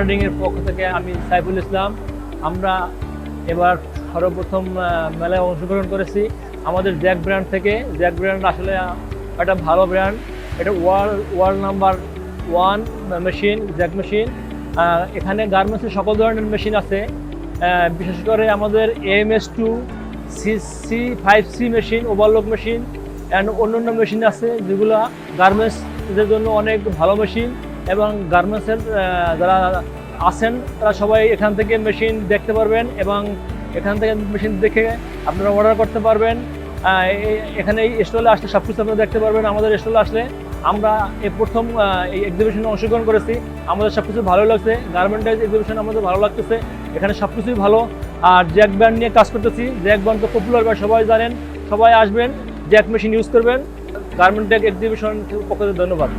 ব্র্যান্ডিংয়ের পক্ষ থেকে আমি সাইফুল ইসলাম। আমরা এবার সর্বপ্রথম মেলায় অংশগ্রহণ করেছি আমাদের জ্যাক ব্র্যান্ড থেকে। জ্যাক ব্র্যান্ড আসলে একটা ভালো ব্র্যান্ড, এটা world number 1 machine, Jack machine. এখানে গার্মেন্টসের সকল ধরনের মেশিন আছে, বিশেষ করে আমাদের AMS2 C5C machine, overlock machine and অন্যান্য মেশিন আছে যেগুলো গার্মেন্টসদের জন্য অনেক ভালো মেশিন। এবং গার্মেন্টসের যারা আছেন তারা সবাই এখান থেকে মেশিন দেখতে পারবেন এবং এখান থেকে মেশিন দেখে আপনারা অর্ডার করতে পারবেন। এখানে এই স্টলে আসলে সব কিছু আপনারা দেখতে পারবেন। আমাদের স্টলে আসলে আমরা এই প্রথম এই এক্সিবিশনে অংশগ্রহণ করেছি, আমাদের সব কিছু ভালো লাগছে। গার্মেন্টাইজ এক্সিবিশন আমাদের ভালো লাগতেছে, এখানে সব কিছুই ভালো। আর জ্যাক ব্র্যান্ড নিয়ে কাজ করতেছি। জ্যাক ব্র্যান্ড তো পপুলার, সবাই জানেন, সবাই আসবেন, জ্যাক মেশিন ইউজ করবেন। গার্মেন্ট টেক এক্সিবিশন পক্ষ থেকে ধন্যবাদ।